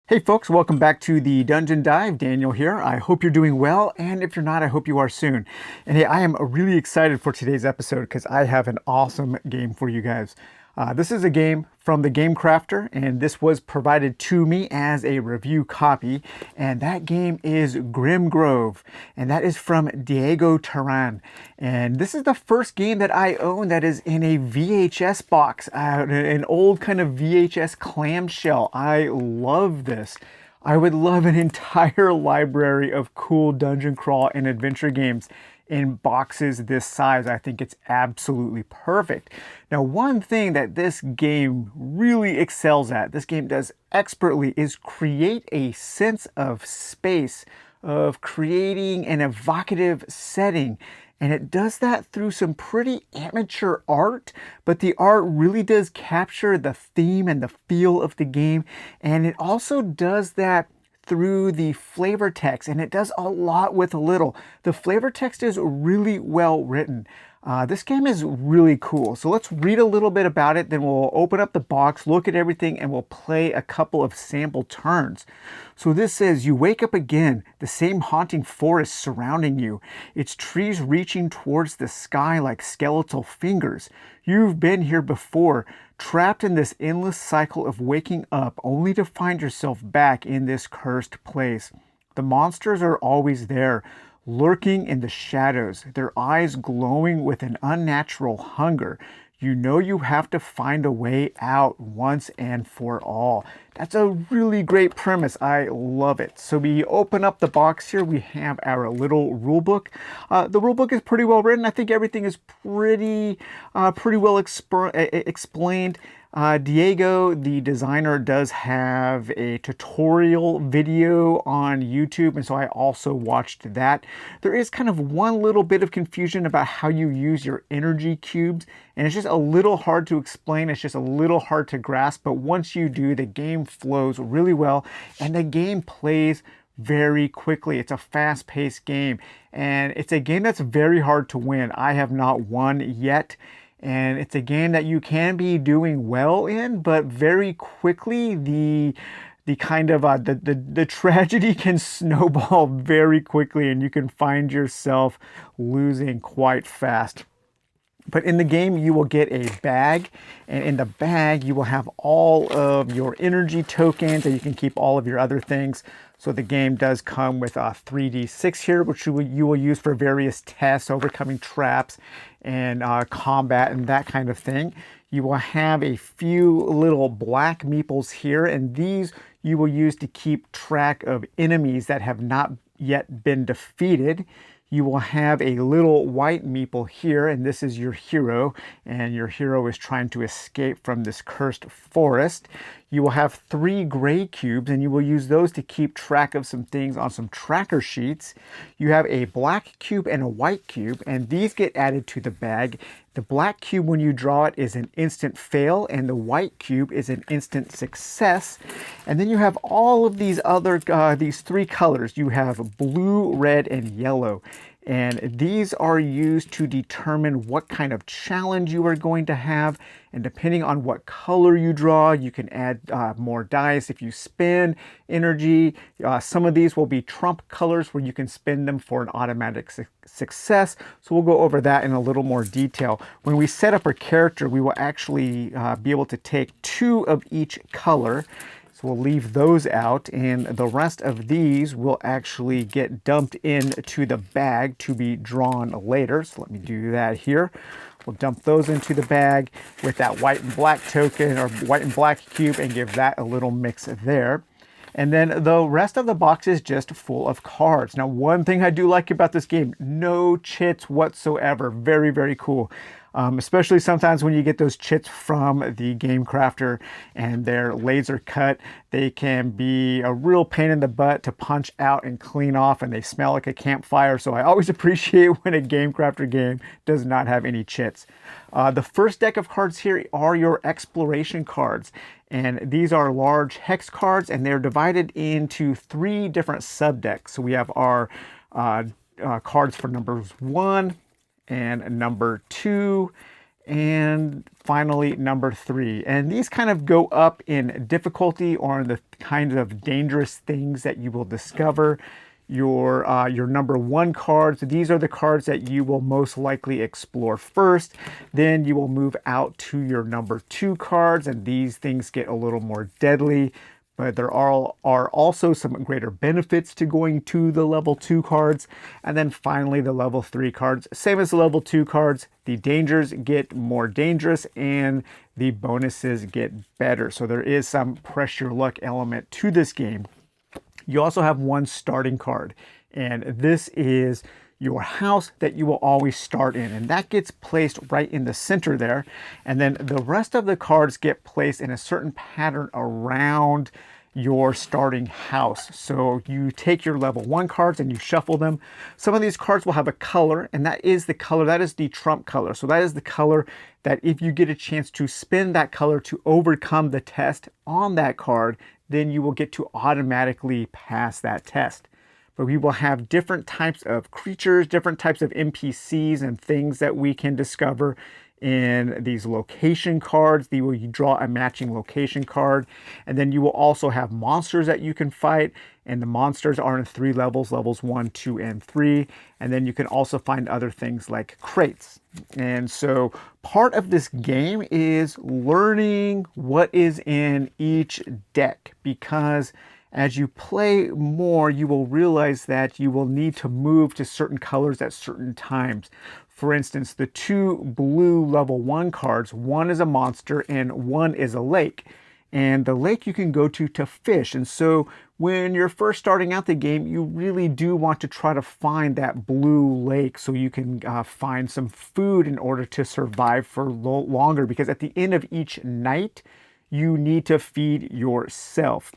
Hey folks, welcome back to the Dungeon Dive. Daniel here. I hope you're doing well, and if you're not, I hope you are soon. And hey, I am really excited for today's episode because I have an awesome game for you guys. This is a game from the Gamecrafter, and this was provided to me as a review copy. And that game is Grimgrove, and that is from Diego Terran. And this is the first game that I own that is in a VHS box, an old kind of VHS clamshell. I love this. I would love an entire library of cool dungeon crawl and adventure games in boxes this size. I think it's absolutely perfect. Now, one thing that this game really excels at, this game does expertly, is create a sense of space, of creating an evocative setting. And it does that through some pretty amateur art, but the art really does capture the theme and the feel of the game. And it also does that through the flavor text, and it does a lot with little. The flavor text is really well written. This game is really cool. So let's read a little bit about it, then we'll open up the box, look at everything, and we'll play a couple of sample turns. So this says, you wake up again, the same haunting forest surrounding you, its trees reaching towards the sky like skeletal fingers. You've been here before, trapped in this endless cycle of waking up only to find yourself back in this cursed place. The monsters are always there, lurking in the shadows, their eyes glowing with an unnatural hunger. You know you have to find a way out once and for all. That's a really great premise. I love it. So we open up the box here. We have our little rule book. The rule book is pretty well written. I think everything is pretty well explained. Diego, the designer, does have a tutorial video on YouTube, and so I also watched that. There is kind of one little bit of confusion about how you use your energy cubes, and it's just a little hard to explain. It's just a little hard to grasp, but once you do, the game flows really well, and the game plays very quickly. It's a fast-paced game, and it's a game that's very hard to win. I have not won yet. And it's a game that you can be doing well in, but very quickly the kind of the tragedy can snowball very quickly, and you can find yourself losing quite fast. But in the game, you will get a bag, and in the bag, you will have all of your energy tokens, and you can keep all of your other things. So the game does come with a 3d6 here, which you will use for various tests, overcoming traps, and combat, and that kind of thing. You will have a few little black meeples here, and these you will use to keep track of enemies that have not yet been defeated. You will have a little white meeple here, and this is your hero, and your hero is trying to escape from this cursed forest. You will have 3 gray cubes, and you will use those to keep track of some things on some tracker sheets. You have a black cube and a white cube, and these get added to the bag. The black cube, when you draw it, is an instant fail, and the white cube is an instant success. And then you have all of these other, these 3 colors. You have blue, red, and yellow. And these are used to determine what kind of challenge you are going to have. And depending on what color you draw, you can add more dice if you spin energy. Some of these will be trump colors where you can spin them for an automatic success. So we'll go over that in a little more detail. When we set up our character, we will actually be able to take 2 of each color. So we'll leave those out, and the rest of these will actually get dumped into the bag to be drawn later. So let me do that here. We'll dump those into the bag with that white and black token, or white and black cube, and give that a little mix there. And then the rest of the box is just full of cards. Now, one thing I do like about this game, no chits whatsoever. Very, very cool. Especially sometimes when you get those chits from the Gamecrafter and they're laser cut, they can be a real pain in the butt to punch out and clean off, and they smell like a campfire. So I always appreciate when a Gamecrafter game does not have any chits. The first deck of cards here are your exploration cards, and these are large hex cards, and they're divided into 3 different subdecks. So we have our cards for numbers 1 and number 2 and finally number 3. And these kind of go up in difficulty or the kind of dangerous things that you will discover. Your number 1 cards, these are the cards that you will most likely explore first. Then you will move out to your number 2 cards, and these things get a little more deadly. But there are also some greater benefits to going to the level 2 cards. And then finally the level 3 cards, same as the level 2 cards, the dangers get more dangerous and the bonuses get better. So there is some pressure luck element to this game. You also have 1 starting card, and this is your house that you will always start in, and that gets placed right in the center there. And then the rest of the cards get placed in a certain pattern around your starting house. So you take your level 1 cards and you shuffle them. Some of these cards will have a color, and that is the color, that is the trump color. So that is the color that if you get a chance to spin that color to overcome the test on that card, then you will get to automatically pass that test. But we will have different types of creatures, different types of NPCs and things that we can discover in these location cards. You draw a matching location card, and then you will also have monsters that you can fight, and the monsters are in 3 levels, levels 1, 2, and 3. And then you can also find other things like crates. And so part of this game is learning what is in each deck, because as you play more, you will realize that you will need to move to certain colors at certain times. For instance, the 2 blue level 1 cards, 1 is a monster and 1 is a lake. And the lake you can go to fish. And so when you're first starting out the game, you really do want to try to find that blue lake so you can find some food in order to survive for longer. Because at the end of each night, you need to feed yourself.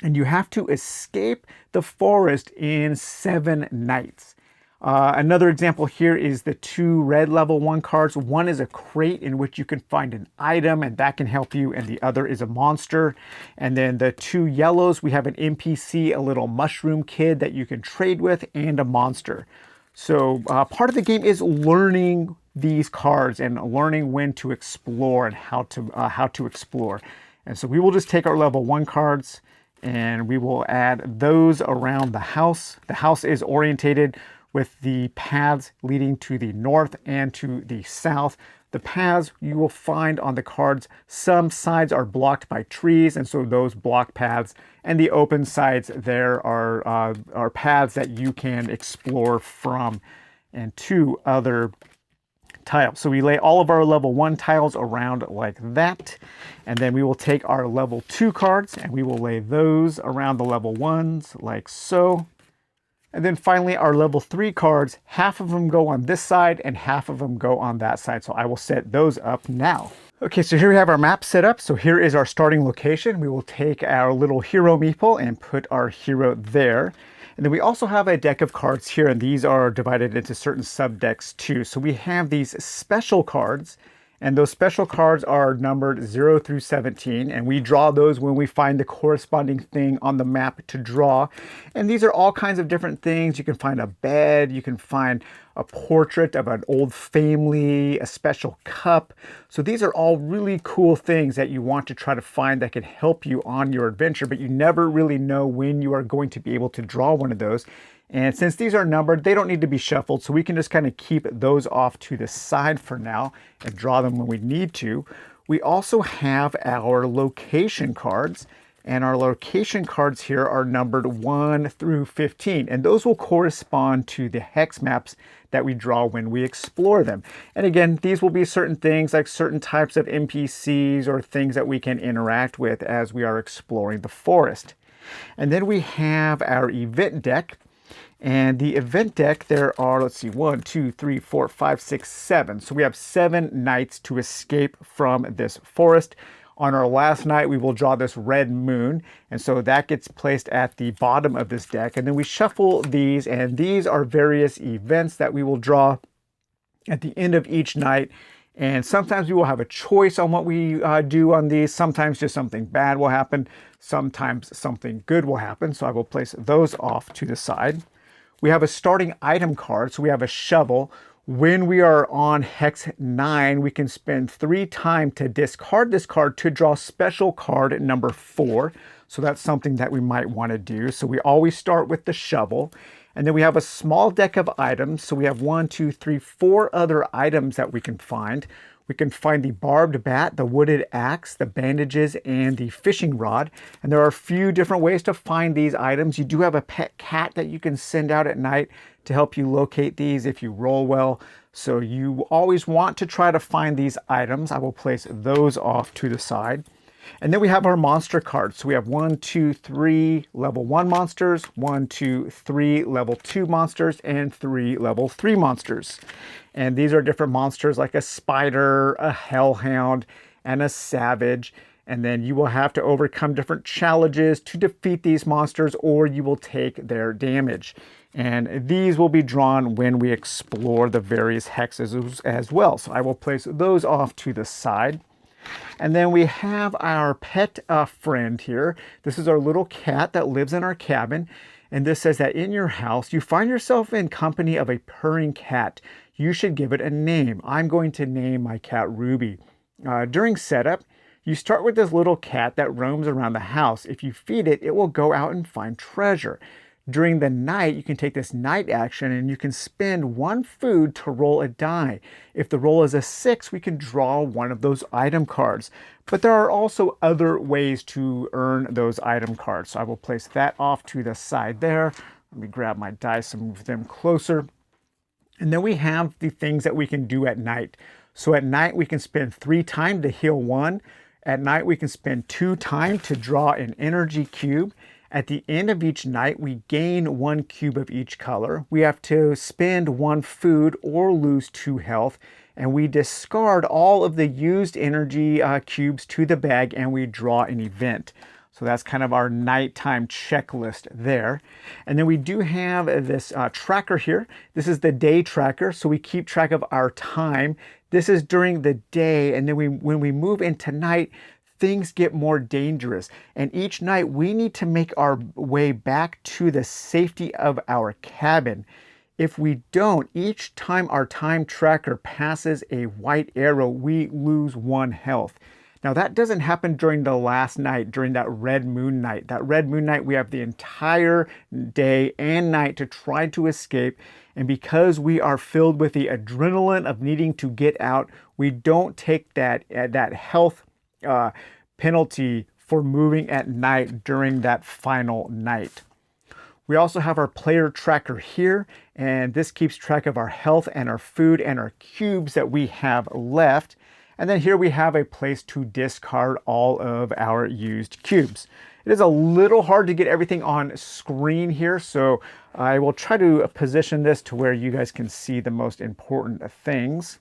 And you have to escape the forest in 7 nights. Another example here is the 2 red level 1 cards. 1 is a crate in which you can find an item and that can help you, and the other is a monster. And then the 2 yellows, we have an NPC, a little mushroom kid that you can trade with, and a monster. So part of the game is learning these cards and learning when to explore and how to explore. And so we will just take our level 1 cards and we will add those around the house. The house is orientated with the paths leading to the north and to the south. The paths you will find on the cards, some sides are blocked by trees, and so those block paths, and the open sides there are paths that you can explore from, and 2 other tiles. So we lay all of our level 1 tiles around like that, and then we will take our level 2 cards and we will lay those around the level 1s like so. And then finally our level 3 cards, half of them go on this side and half of them go on that side. So I will set those up now. Okay, so here we have our map set up. So here is our starting location. We will take our little hero meeple and put our hero there. And then we also have a deck of cards here, and these are divided into certain sub-decks too. So we have these special cards, and those special cards are numbered 0 through 17, and we draw those when we find the corresponding thing on the map to draw. And these are all kinds of different things. You can find a bed, you can find a portrait of an old family, a special cup. So these are all really cool things that you want to try to find that can help you on your adventure, but you never really know when you are going to be able to draw one of those. And since these are numbered, they don't need to be shuffled, so we can just kind of keep those off to the side for now and draw them when we need to. We also have our location cards, and our location cards here are numbered 1 through 15, and those will correspond to the hex maps that we draw when we explore them. And again, these will be certain things like certain types of NPCs or things that we can interact with as we are exploring the forest. And then we have our event deck. And the event deck, there are, let's see, 1, 2, 3, 4, 5, 6, 7. So we have 7 nights to escape from this forest. On our last night, we will draw this red moon. And so that gets placed at the bottom of this deck. And then we shuffle these, and these are various events that we will draw at the end of each night. And sometimes we will have a choice on what we do on these. Sometimes just something bad will happen. Sometimes something good will happen. So I will place those off to the side. We have a starting item card. So we have a shovel. When we are on hex 9, we can spend 3 time to discard this card to draw special card number 4. So that's something that we might want to do. So we always start with the shovel. And then we have a small deck of items. So we have 1, 2, 3, 4 other items that we can find. We can find the barbed bat, the wooded axe, the bandages, and the fishing rod. And there are a few different ways to find these items. You do have a pet cat that you can send out at night to help you locate these if you roll well. So you always want to try to find these items. I will place those off to the side. And then we have our monster cards. So we have 1, 2, 3 level 1 monsters, 1, 2, 3 level 2 monsters, and 3 level 3 monsters. And these are different monsters like a spider, a hellhound, and a savage. And then you will have to overcome different challenges to defeat these monsters, or you will take their damage. And these will be drawn when we explore the various hexes as well. So I will place those off to the side. And then we have our pet friend here. This is our little cat that lives in our cabin. And this says that in your house, you find yourself in company of a purring cat. You should give it a name. I'm going to name my cat Ruby. During setup, you start with this little cat that roams around the house. If you feed it, it will go out and find treasure. During the night, you can take this night action and you can spend 1 food to roll a die. If the roll is a 6, we can draw one of those item cards. But there are also other ways to earn those item cards. So I will place that off to the side there. Let me grab my dice and move them closer. And then we have the things that we can do at night. So at night, we can spend 3 time to heal 1. At night, we can spend 2 time to draw an energy cube. At the end of each night, we gain 1 cube of each color. We have to spend 1 food or lose 2 health. And we discard all of the used energy cubes to the bag and we draw an event. So that's kind of our nighttime checklist there. And then we do have this tracker here. This is the day tracker. So we keep track of our time. This is during the day. And then when we move into night, things get more dangerous. And each night we need to make our way back to the safety of our cabin. If we don't, each time our time tracker passes a white arrow, we lose 1 health. Now that doesn't happen during the last night, during that red moon night. That red moon night, we have the entire day and night to try to escape. And because we are filled with the adrenaline of needing to get out, we don't take that health penalty for moving at night during that final night. We also have our player tracker here, and this keeps track of our health and our food and our cubes that we have left. And then here we have a place to discard all of our used cubes. It is a little hard to get everything on screen here, so I will try to position this to where you guys can see the most important things.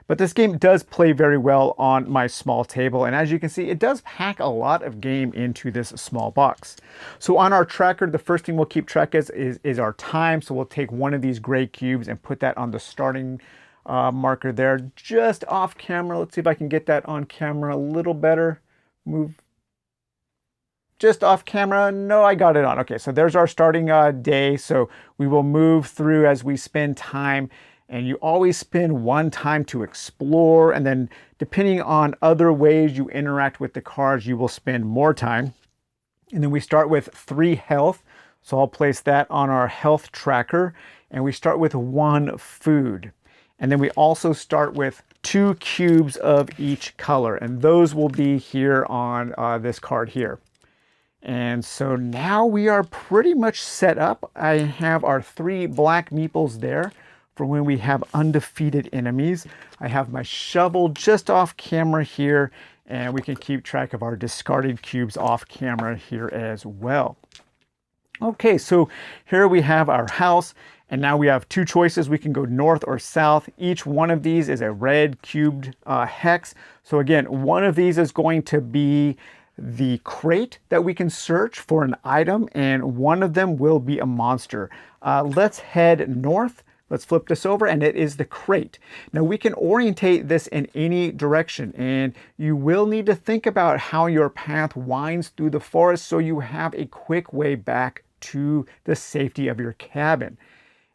But this game does play very well on my small table. And as you can see, it does pack a lot of game into this small box. So on our tracker, the first thing we'll keep track is our time. So we'll take 1 of these gray cubes and put that on the starting marker there, just off camera. Let's see if I can get that on camera a little better. Move just off camera. No, I got it on. Okay, so there's our starting day. So we will move through as we spend time. And you always spend 1 time to explore, and then depending on other ways you interact with the cards, you will spend more time. And then we start with 3 health, so I'll place that on our health tracker, and we start with 1 food. And then we also start with 2 cubes of each color, and those will be here on this card here. And so now we are pretty much set up. I have our 3 black meeples there for when we have undefeated enemies. I have my shovel just off camera here, and we can keep track of our discarded cubes off camera here as well. Okay, so here we have our house, and now we have 2 choices. We can go north or south. Each one of these is a red cubed hex. So again, one of these is going to be the crate that we can search for an item, and one of them will be a monster. Let's head north. Let's flip this over, and it is the crate. Now we can orientate this in any direction, and you will need to think about how your path winds through the forest so you have a quick way back to the safety of your cabin.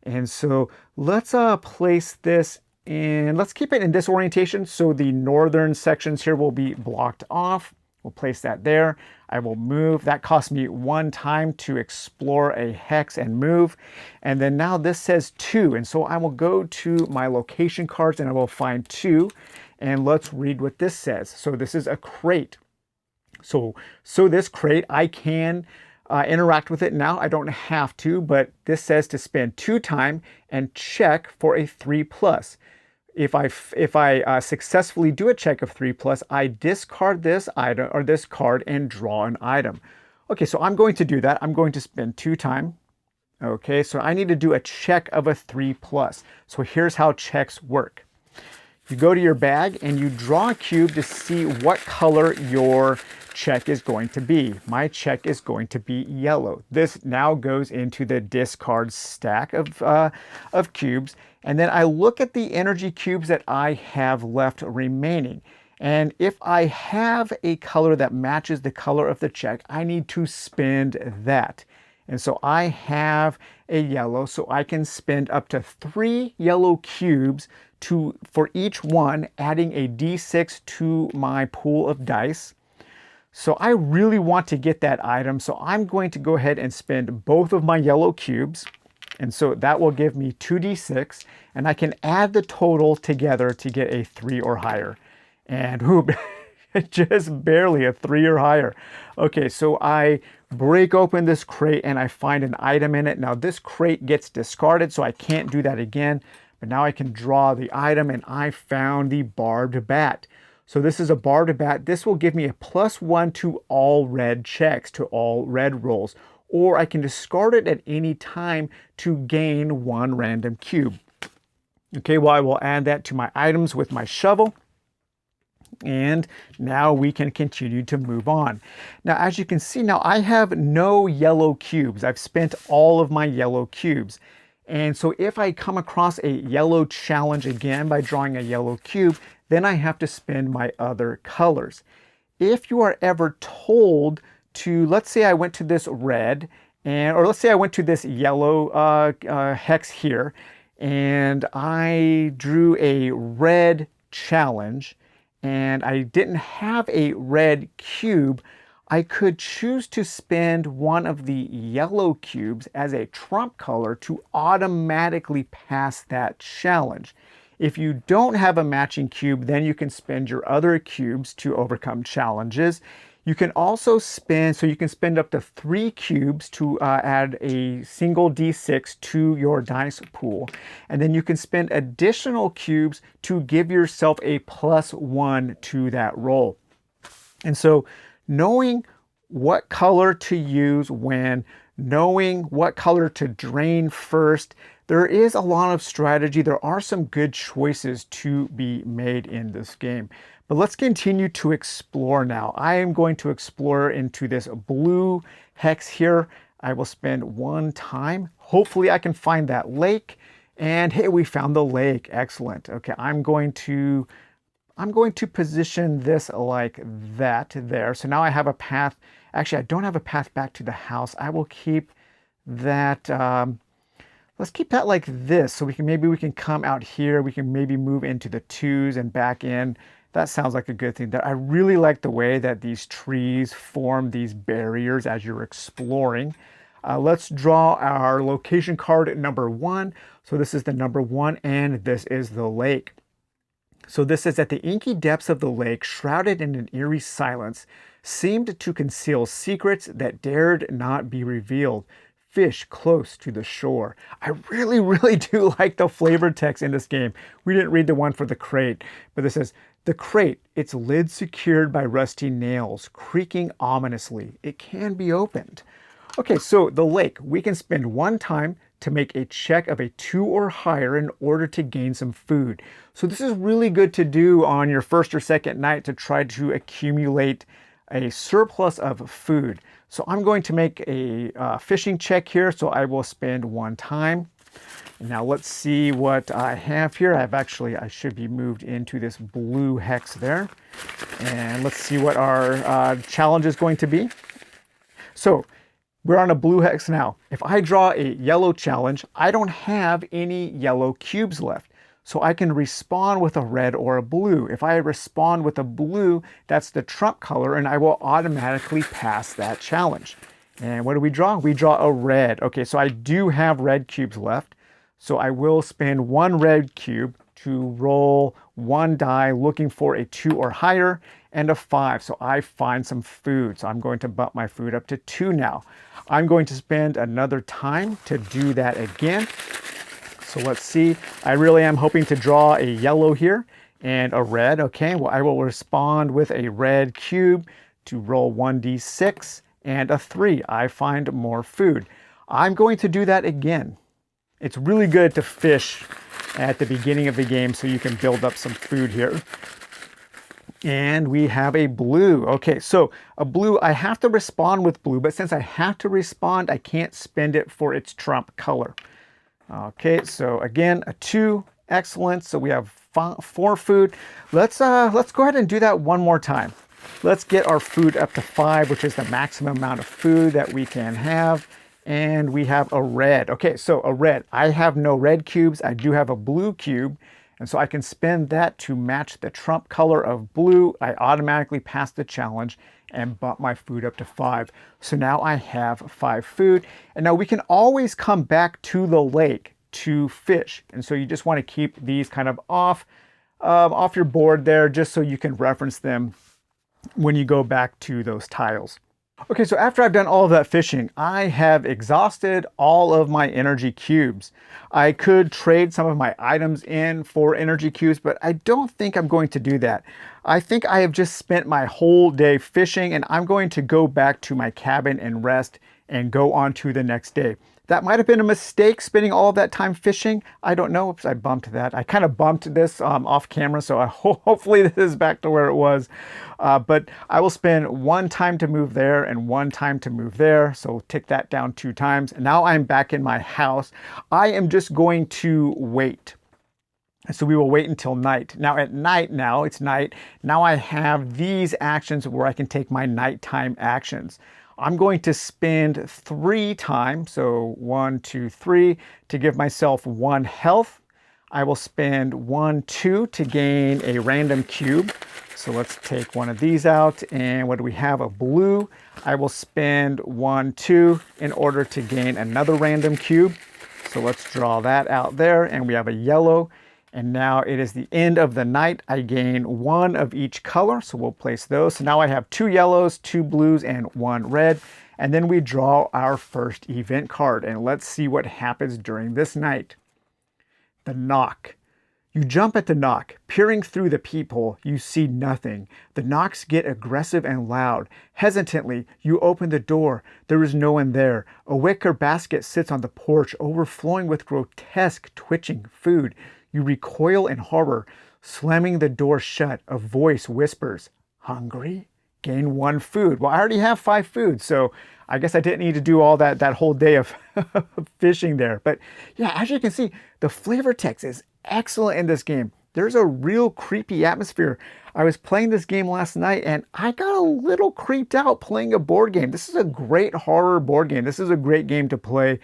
And so let's place this in, let's keep it in this orientation. So the northern sections here will be blocked off. We'll place that there. I will move. That cost me 1 time to explore a hex and move. And then now this says 2. And so I will go to my location cards and I will find 2. And let's read what this says. So this is a crate. So this crate, I can interact with it now. I don't have to, but this says to spend 2 time and check for a 3+. If I successfully do a check of 3+, I discard this item or this card and draw an item. Okay, so I'm going to do that. I'm going to spend 2 time. Okay, so I need to do a check of a 3+. So here's how checks work. You go to your bag and you draw a cube to see what color your check is going to be. My check is going to be yellow. This now goes into the discard stack of cubes. And then I look at the energy cubes that I have left remaining. And if I have a color that matches the color of the check, I need to spend that. And so I have a yellow, so I can spend up to 3 yellow cubes for each one, adding a d6 to my pool of dice. So I really want to get that item, so I'm going to go ahead and spend both of my yellow cubes. And so that will give me 2d6, and I can add the total together to get a 3 or higher. And whoop, just barely a 3 or higher. Okay, so I break open this crate and I find an item in it. Now this crate gets discarded, so I can't do that again. But now I can draw the item, and I found the barbed bat. So this is a barbed bat. This will give me a +1 to all red checks, to all red rolls. Or I can discard it at any time to gain 1 random cube. Okay, well, I will add that to my items with my shovel. And now we can continue to move on. Now, as you can see, now I have no yellow cubes. I've spent all of my yellow cubes. And so if I come across a yellow challenge again by drawing a yellow cube, then I have to spend my other colors. If you are ever told to, let's say I went to this red, or let's say I went to this yellow hex here, and I drew a red challenge, and I didn't have a red cube, I could choose to spend one of the yellow cubes as a trump color to automatically pass that challenge. If you don't have a matching cube, then you can spend your other cubes to overcome challenges. You can also spend, so you can spend up to 3 cubes to add a single d6 to your dice pool. And then you can spend additional cubes to give yourself a +1 to that roll. And so knowing what color to use when, knowing what color to drain first, there is a lot of strategy. There are some good choices to be made in this game. But let's continue to explore now. I am going to explore into this blue hex here. I will spend 1 time. Hopefully I can find that lake. And hey, we found the lake. Excellent. Okay, I'm going to position this like that there. So now I have a path. Actually, I don't have a path back to the house. I will keep that, let's keep that like this. So maybe we can come out here. We can maybe move into the 2s and back in. That sounds like a good thing. I really like the way that these trees form these barriers as you're exploring. Let's draw our location card at number 1. So this is the number 1, and this is the lake. So this is, at the inky depths of the lake, shrouded in an eerie silence, seemed to conceal secrets that dared not be revealed. Fish close to the shore. I really do like the flavor text in this game. We didn't read the one for the crate, but this says, the crate, its lid secured by rusty nails, creaking ominously. It can be opened. Okay, so the lake, we can spend 1 time to make a check of a 2 or higher in order to gain some food. So this is really good to do on your first or second night to try to accumulate a surplus of food. So I'm going to make a fishing check here, so I will spend 1 time. Now let's see what I have here. I should be moved into this blue hex there. And let's see what our challenge is going to be. So We're on a blue hex now. If I draw a yellow challenge, I don't have any yellow cubes left. So I can respond with a red or a blue. If I respond with a blue, that's the trump color, and I will automatically pass that challenge. And what do we draw? We draw a red. Okay, so I do have red cubes left. So I will spend one red cube to roll one die looking for a 2 or higher and a 5. So I find some food. So I'm going to bump my food up to 2 now. I'm going to spend another time to do that again. So let's see. I really am hoping to draw a yellow here and a red. Okay, well, I will respond with a red cube to roll 1d6 and a 3. I find more food. I'm going to do that again. It's really good to fish at the beginning of the game so you can build up some food here. And we have a blue. Okay, so a blue, I have to respond with blue, but since I have to respond, I can't spend it for its trump color. Okay, so again, a 2, excellent. So we have 4 food. Let's go ahead and do that one more time. Let's get our food up to 5, which is the maximum amount of food that we can have. And we have a red. Okay, so a red. I have no red cubes. I do have a blue cube. And so I can spend that to match the trump color of blue. I automatically pass the challenge and bump my food up to 5. So now I have 5 food. And now we can always come back to the lake to fish. And so you just want to keep these kind of off your board there, just so you can reference them when you go back to those tiles. Okay, so after I've done all of that fishing, I have exhausted all of my energy cubes. I could trade some of my items in for energy cubes, but I don't think I'm going to do that. I think I have just spent my whole day fishing, and I'm going to go back to my cabin and rest and go on to the next day. That might have been a mistake, spending all of that time fishing. I don't know. Oops, I bumped that. I kind of bumped this off camera, so hopefully this is back to where it was. But I will spend 1 time to move there and 1 time to move there. So tick that down 2 times. And now I'm back in my house. I am just going to wait. So we will wait until night. Now at night, now it's night. Now I have these actions where I can take my nighttime actions. I'm going to spend 3 time, so 1, 2, 3, to give myself 1 health. I will spend 1, 2 to gain a random cube. So let's take one of these out, and what do we have? A blue. I will spend 1, 2 in order to gain another random cube. So let's draw that out there, and we have a yellow. And now it is the end of the night. I gain 1 of each color, so we'll place those. So now I have 2 yellows, 2 blues, and 1 red. And then we draw our first event card, and let's see what happens during this night. The knock. You jump at the knock. Peering through the peephole, you see nothing. The knocks get aggressive and loud. Hesitantly, you open the door. There is no one there. A wicker basket sits on the porch, overflowing with grotesque, twitching food. You recoil in horror. Slamming the door shut, a voice whispers, "Hungry? Gain 1 food." Well, I already have 5 food, so I guess I didn't need to do all that whole day of fishing there. But yeah, as you can see, the flavor text is excellent in this game. There's a real creepy atmosphere. I was playing this game last night and I got a little creeped out playing a board game. This is a great horror board game. This is a great game to play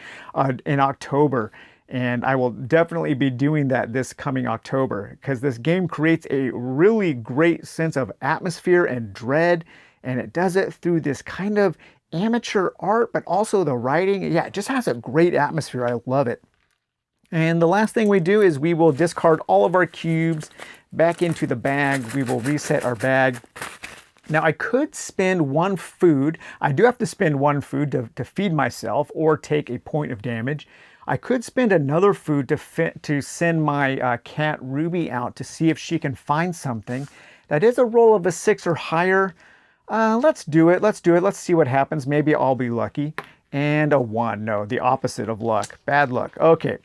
in October. And I will definitely be doing that this coming October, because this game creates a really great sense of atmosphere and dread. And it does it through this kind of amateur art, but also the writing. Yeah, it just has a great atmosphere. I love it. And the last thing we do is we will discard all of our cubes back into the bag. We will reset our bag. Now I could spend 1 food. I do have to spend 1 food to feed myself or take a point of damage. I could spend another food to send my cat Ruby out to see if she can find something. That is a roll of a 6 or higher. Let's do it. Let's do it. Let's see what happens. Maybe I'll be lucky. And a 1. No, the opposite of luck. Bad luck. Okay.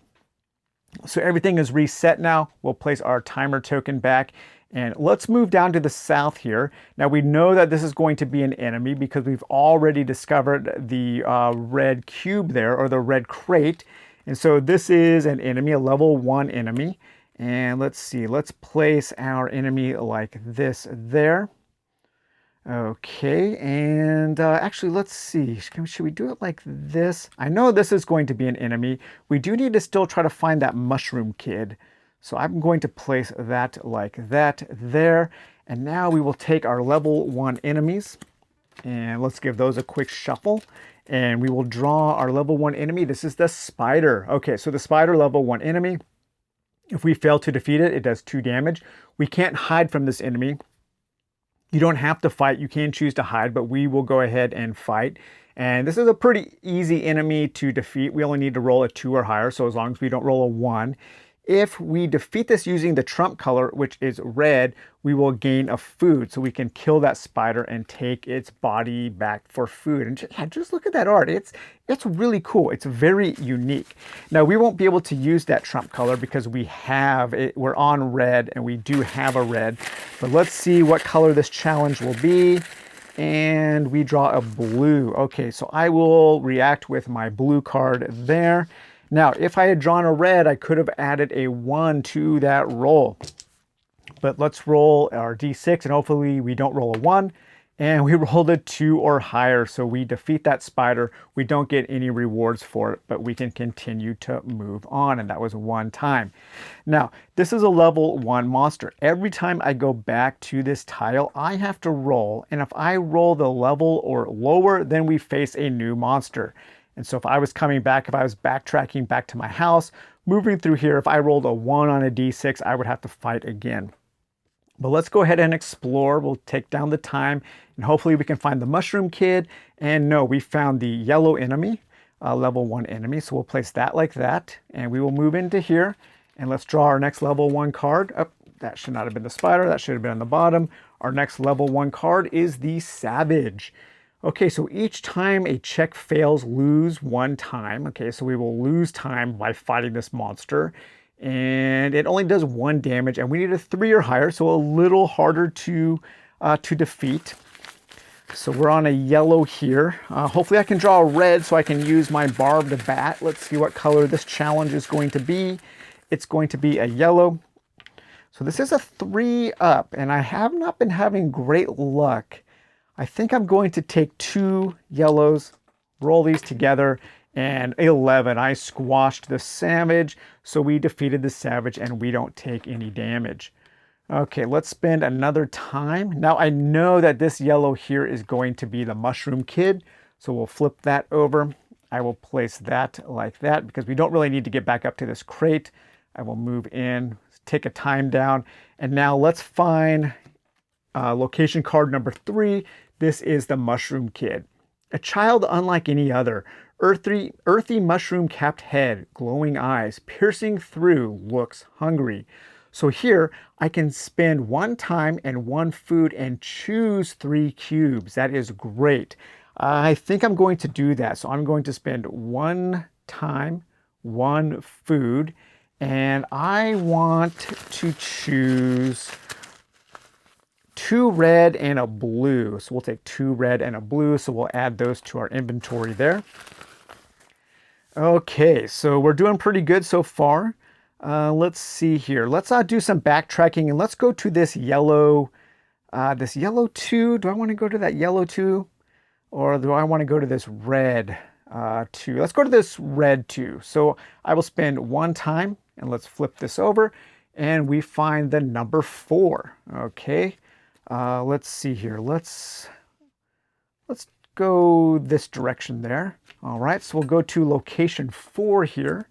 So everything is reset now. We'll place our timer token back. And let's move down to the south here. Now we know that this is going to be an enemy because we've already discovered the red cube there, or the red crate. And so this is an enemy, a level 1 enemy. And let's see, let's place our enemy like this there. Okay, and actually, let's see. Should we do it like this? I know this is going to be an enemy. We do need to still try to find that mushroom kid. So I'm going to place that like that there. And now we will take our level 1 enemies and let's give those a quick shuffle. And we will draw our level 1 enemy. This is the spider. Okay, so the spider level 1 enemy. If we fail to defeat it, it does 2 damage. We can't hide from this enemy. You don't have to fight, you can choose to hide, but we will go ahead and fight. And this is a pretty easy enemy to defeat. We only need to roll a 2 or higher, so as long as we don't roll a 1. If we defeat this using the trump color, which is red, we will gain a food. So we can kill that spider and take its body back for food. And just look at that art. It's really cool. It's very unique. Now, we won't be able to use that trump color because we're on red and we do have a red. But let's see what color this challenge will be. And we draw a blue. Okay, so I will react with my blue card there. Now, if I had drawn a red, I could have added a 1 to that roll. But let's roll our d6, and hopefully we don't roll a 1. And we rolled a 2 or higher, so we defeat that spider. We don't get any rewards for it, but we can continue to move on, and that was 1 time. Now, this is a level 1 monster. Every time I go back to this tile, I have to roll, and if I roll the level or lower, then we face a new monster. And so if I was coming back, if I was backtracking back to my house, moving through here, if I rolled a 1 on a d6, I would have to fight again. But let's go ahead and explore. We'll take down the time and hopefully we can find the mushroom kid. And no, we found the yellow enemy, level 1 enemy. So we'll place that like that and we will move into here and let's draw our next level 1 card. Oh, that should not have been the spider. That should have been on the bottom. Our next level 1 card is the savage. Okay, so each time a check fails, lose 1 time. Okay, so we will lose time by fighting this monster. And it only does 1 damage, and we need a 3 or higher, so a little harder to defeat. So we're on a yellow here. Hopefully I can draw a red so I can use my barbed bat. Let's see what color this challenge is going to be. It's going to be a yellow. So this is a 3 up, and I have not been having great luck. I think I'm going to take 2 yellows, roll these together, and 11. I squashed the savage, so we defeated the savage and we don't take any damage. Okay, let's spend another time. Now I know that this yellow here is going to be the mushroom kid, so we'll flip that over. I will place that like that because we don't really need to get back up to this crate. I will move in, take a time down, and now let's find location card number 3. This is the mushroom kid. A child unlike any other. Earthy mushroom-capped head, glowing eyes, piercing through, looks hungry. So here, I can spend 1 time and 1 food and choose 3 cubes. That is great. I think I'm going to do that. So I'm going to spend 1 time, 1 food, and I want to choose 2 red and a blue. So we'll take 2 red and a blue. So we'll add those to our inventory there. Okay, so we're doing pretty good so far. Let's see here. Let's do some backtracking and let's go to this yellow 2. Do I want to go to that yellow 2? Or do I want to go to this red 2? Let's go to this red 2. So I will spend 1 time and let's flip this over and we find the number 4. Okay. Let's see here. Let's go this direction there. All right, so we'll go to location 4 here,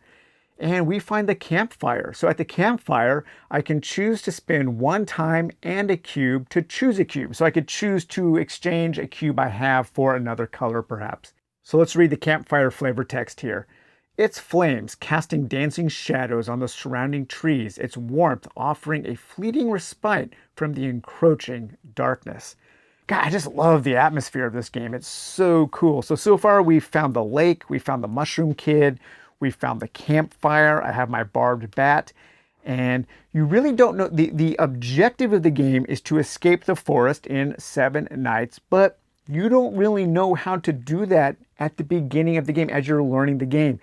and we find the campfire. So at the campfire, I can choose to spend 1 time and a cube to choose a cube. So I could choose to exchange a cube I have for another color, perhaps. So let's read the campfire flavor text here. Its flames casting dancing shadows on the surrounding trees, its warmth offering a fleeting respite from the encroaching darkness. God, I just love the atmosphere of this game. It's so cool. So far we've found the lake, we found the mushroom kid, we found the campfire, I have my barbed bat, and you really don't know, the objective of the game is to escape the forest in 7 nights, but you don't really know how to do that at the beginning of the game as you're learning the game.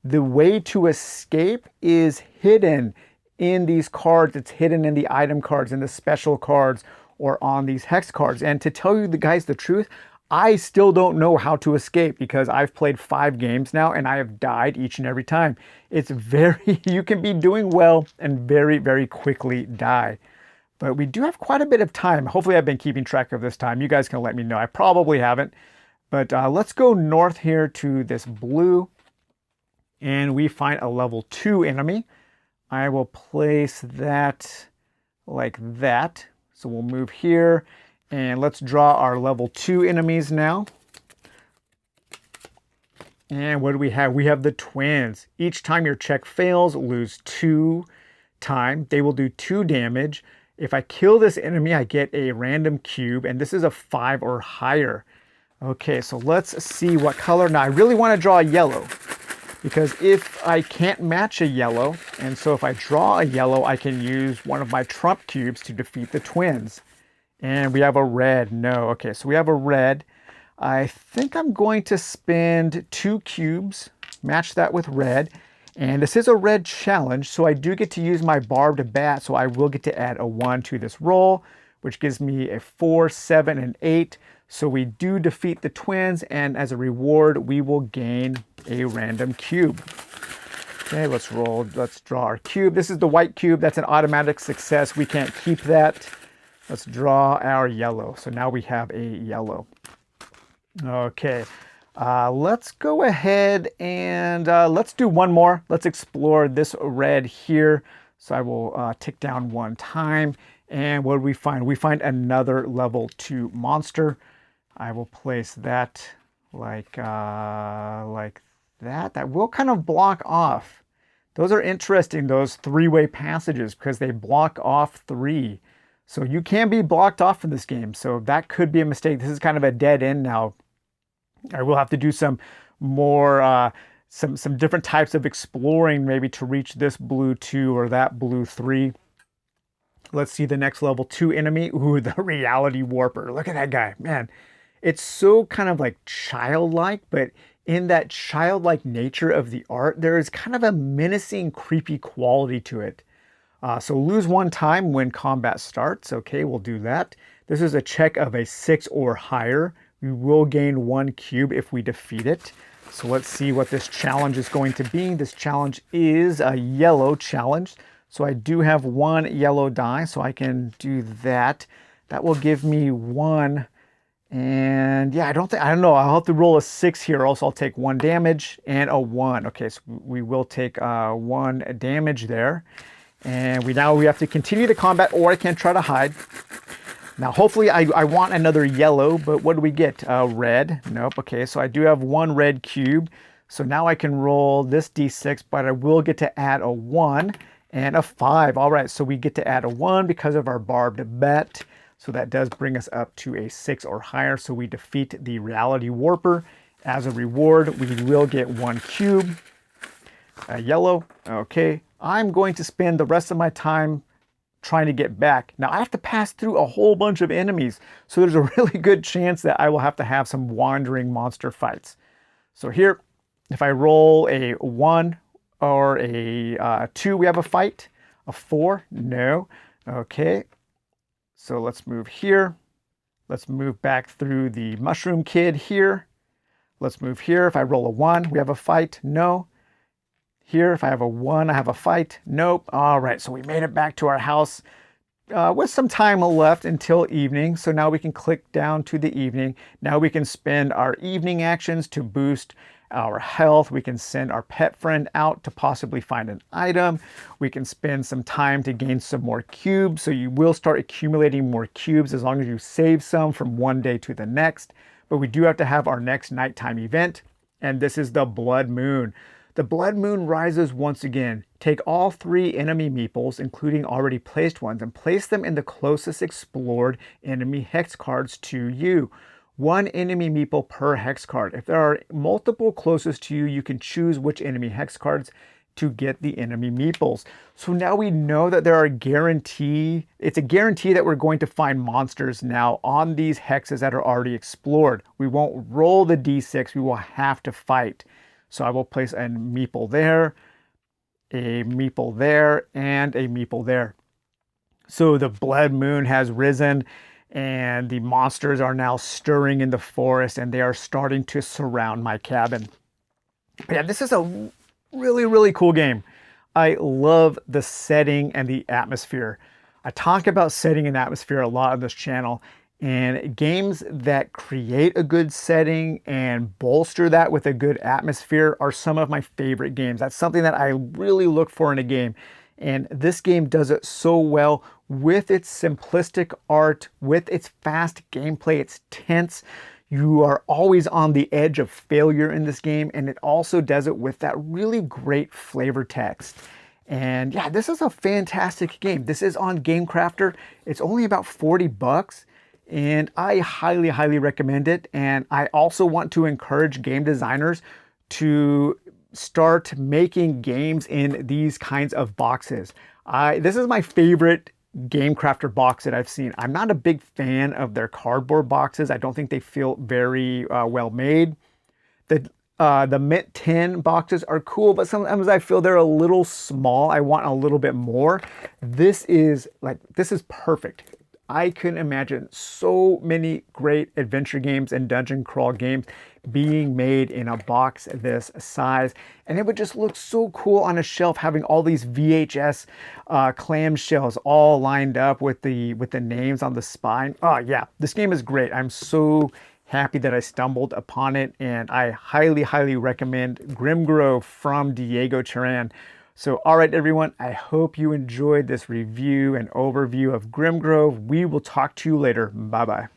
The way to escape is hidden in these cards. It's hidden in the item cards, in the special cards, or on these hex cards. And to tell you guys the truth, I still don't know how to escape because I've played 5 games now and I have died each and every time. It's very, you can be doing well and very, very quickly die. But we do have quite a bit of time. Hopefully I've been keeping track of this time. You guys can let me know. I probably haven't. But let's go north here to this blue. And we find a level 2 enemy. I will place that like that. So we'll move here. And let's draw our level 2 enemies now. And what do we have? We have the twins. Each time your check fails, lose 2 time. They will do 2 damage. If I kill this enemy, I get a random cube, and this is a 5 or higher. Okay, so let's see what color. Now, I really want to draw a yellow, because if I can't match a yellow, and so if I draw a yellow, I can use one of my trump cubes to defeat the twins. And we have a red. No. Okay, so we have a red. I think I'm going to spend 2 cubes, match that with red. And this is a red challenge, so I do get to use my barbed bat, so I will get to add a 1 to this roll, which gives me a 4, 7, and 8. So we do defeat the twins, and as a reward, we will gain a random cube. Okay, let's roll. Let's draw our cube. This is the white cube. That's an automatic success. We can't keep that. Let's draw our yellow. So now we have a yellow. Okay, let's go ahead and let's do one more. Let's explore this red here. So I will tick down 1 time. And what do we find? We find another level 2 monster. I will place that like that. That will kind of block off. Those are interesting, those 3-way passages, because they block off 3. So you can be blocked off in this game. So that could be a mistake. This is kind of a dead end now. I will have to do some more, some different types of exploring maybe to reach this blue 2 or that blue 3. Let's see the next level 2 enemy. Ooh, the reality warper. Look at that guy, man. It's so kind of like childlike, but in that childlike nature of the art, there is kind of a menacing, creepy quality to it. So lose 1 time when combat starts. Okay, we'll do that. This is a check of a 6 or higher. We will gain 1 cube if we defeat it. So let's see what this challenge is going to be. This challenge is a yellow challenge. So I do have 1 yellow die, so I can do that. That will give me 1. And yeah, I don't know. I'll have to roll a 6 here, or else I'll take 1 damage and a 1. Okay, so we will take 1 damage there. And we have to continue the combat, or I can try to hide. Now, hopefully I want another yellow, but what do we get? Red. Nope. Okay, so I do have 1 red cube. So now I can roll this d6, but I will get to add a 1 and a 5. All right, so we get to add a 1 because of our barbed bat. So that does bring us up to a 6 or higher. So we defeat the reality warper. As a reward, we will get 1 cube. A yellow. Okay. I'm going to spend the rest of my time trying to get back. Now I have to pass through a whole bunch of enemies, so there's a really good chance that I will have to have some wandering monster fights. So here, if I roll a 1 or a 2, we have a fight. A 4, no. Okay, so let's move here. Let's move back through the mushroom kid here. Let's move here. If I roll a 1, we have a fight. No. Here, if I have a 1, I have a fight. Nope. All right, so we made it back to our house with some time left until evening. So now we can click down to the evening. Now we can spend our evening actions to boost our health. We can send our pet friend out to possibly find an item. We can spend some time to gain some more cubes. So you will start accumulating more cubes as long as you save some from one day to the next. But we do have to have our next nighttime event, and this is the blood moon. The blood moon rises once again. Take all 3 enemy meeples, including already placed ones, and place them in the closest explored enemy hex cards to you. 1 enemy meeple per hex card. If there are multiple closest to you, you can choose which enemy hex cards to get the enemy meeples. So now we know that there are it's a guarantee that we're going to find monsters now on these hexes that are already explored. We won't roll the d6, we will have to fight. So I will place a meeple there, a meeple there, and a meeple there. So the blood moon has risen, and the monsters are now stirring in the forest and they are starting to surround my cabin. But yeah, this is a really, really cool game. I love the setting and the atmosphere. I talk about setting and atmosphere a lot on this channel, and games that create a good setting and bolster that with a good atmosphere are some of my favorite games. That's something that I really look for in a game. And this game does it so well with its simplistic art, with its fast gameplay. It's tense. You are always on the edge of failure in this game, and it also does it with that really great flavor text. And yeah, this is a fantastic game. This is on Gamecrafter. It's only about 40 bucks, and I highly, highly recommend it. And I also want to encourage game designers to start making games in these kinds of boxes. This is my favorite Gamecrafter box that I've seen. I'm not a big fan of their cardboard boxes. I don't think they feel very well made. The Mint 10 boxes are cool, but sometimes I feel they're a little small. I want a little bit more. This is perfect. I couldn't imagine so many great adventure games and dungeon crawl games being made in a box this size, and it would just look so cool on a shelf, having all these VHS clamshells all lined up with the names on the spine. Oh yeah, this game is great. I'm so happy that I stumbled upon it, and I highly, highly recommend Grimgrove from Diego Turan. So, all right, everyone, I hope you enjoyed this review and overview of Grimgrove. We will talk to you later. Bye-bye.